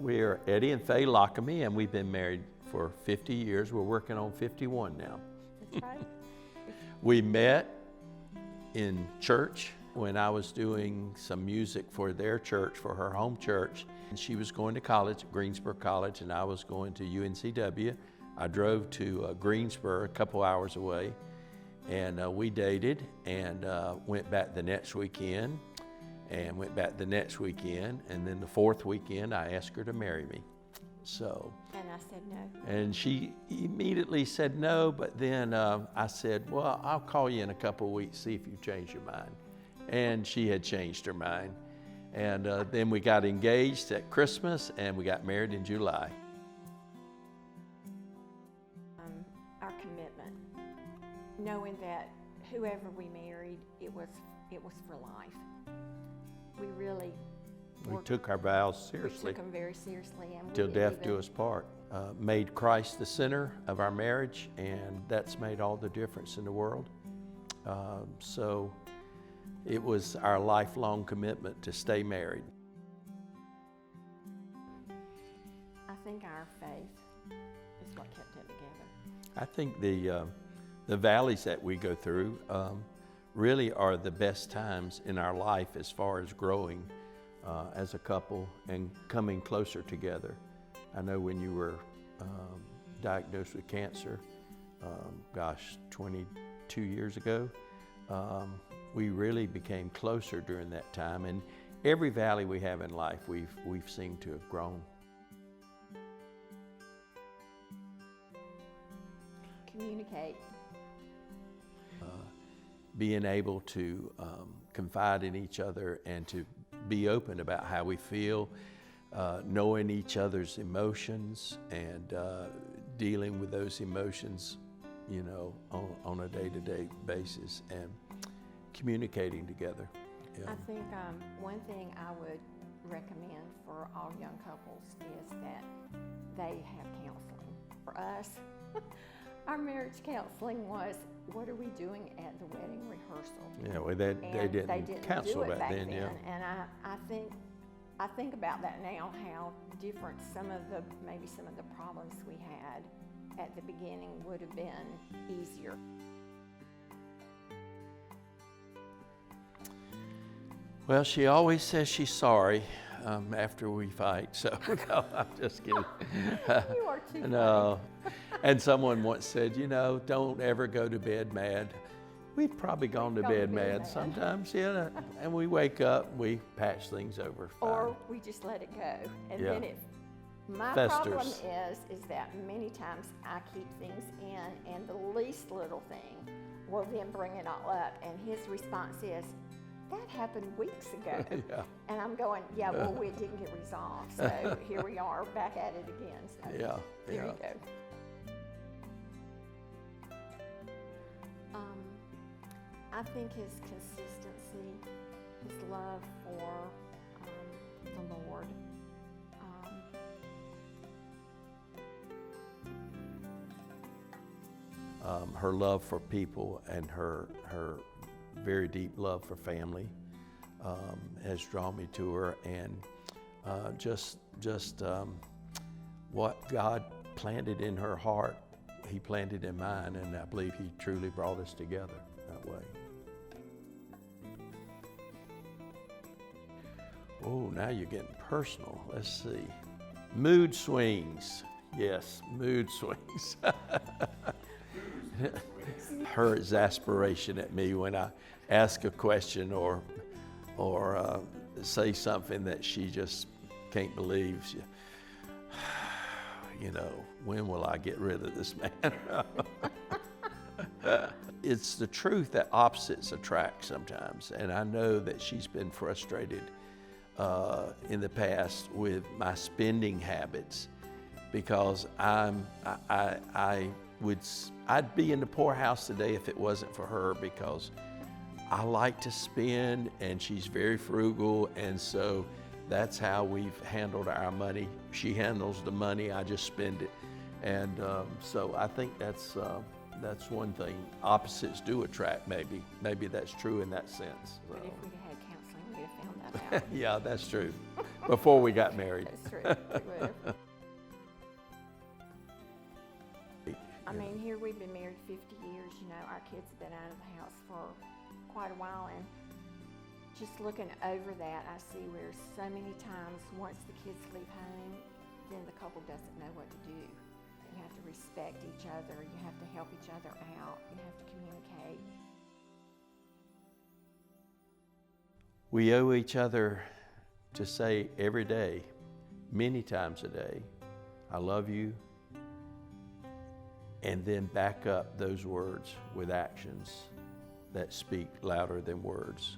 We're Eddie and Faye Lockamy, and we've been married for 50 years. We're working on 51 now. That's right. We met in church when I was doing some music for their church, for her home church. And she was going to college at Greensboro College, and I was going to UNCW. I drove to Greensboro, a couple hours away, and we dated and went back the next weekend, and went back the next weekend, and then the fourth weekend I asked her to marry me. So. And I said no. And she immediately said no, but then I said, well, I'll call you in a couple of weeks, see if you've changed your mind. And she had changed her mind. And then we got engaged at Christmas, and we got married in July. Our commitment, knowing that whoever we married, it was for life. We took our vows seriously. We took them very seriously. And till death do us part. Made Christ the center of our marriage, and that's made all the difference in the world. So it was our lifelong commitment to stay married. I think our faith is what kept it together. I think the valleys that we go through really are the best times in our life as far as growing as a couple and coming closer together. I know when you were diagnosed with cancer, 22 years ago, we really became closer during that time. And every valley we have in life, we've seemed to have grown. Communicate. Being able to confide in each other and to be open about how we feel, knowing each other's emotions and dealing with those emotions, you know, on a day-to-day basis and communicating together. Yeah. I think one thing I would recommend for all young couples is that they have counseling. For us, our marriage counseling was, what are we doing at the wedding rehearsal? Yeah, well, they didn't counsel do it back then. Yeah. And I think about that now, how different maybe some of the problems we had at the beginning would have been easier. Well, she always says she's sorry after we fight, so no, I'm just kidding. You are too No. And someone once said, you know, don't ever go to bed mad. We've probably gone to bed mad sometimes, yeah. And we wake up, we patch things over. Fine. Or we just let it go. And Yeah. then my Festers. problem is that many times I keep things in, and the least little thing will then bring it all up. And his response is, that happened weeks ago. Yeah. And I'm going, yeah, well, it didn't get resolved. So here we are back at it again. So Yeah, there yeah. you go. I think his consistency, his love for the Lord, her love for people and her very deep love for family has drawn me to her, and just what God planted in her heart, He planted in mine, and I believe He truly brought us together that way. Oh, now you're getting personal. Let's see. Mood swings. Yes, mood swings. Her exasperation at me when I ask a question or say something that she just can't believe. You know, when will I get rid of this man? It's the truth that opposites attract sometimes, and I know that she's been frustrated in the past with my spending habits, because I'd be in the poorhouse today if it wasn't for her, because I like to spend and she's very frugal, and so that's how we've handled our money. She handles the money, I just spend it. And so I think that's one thing. Opposites do attract, maybe. Maybe that's true in that sense. So. But if we'd had counseling, we'd have found that out. Yeah, that's true. before we got married. That's true. It would have. I mean, here we've been married 50 years. You know, our kids have been out of the house for quite a while, and just looking over that, I see where so many times once the kids leave home, then the couple doesn't know what to do. You have to respect each other. You have to help each other out. You have to communicate. We owe each other to say every day, many times a day, I love you, and then back up those words with actions that speak louder than words.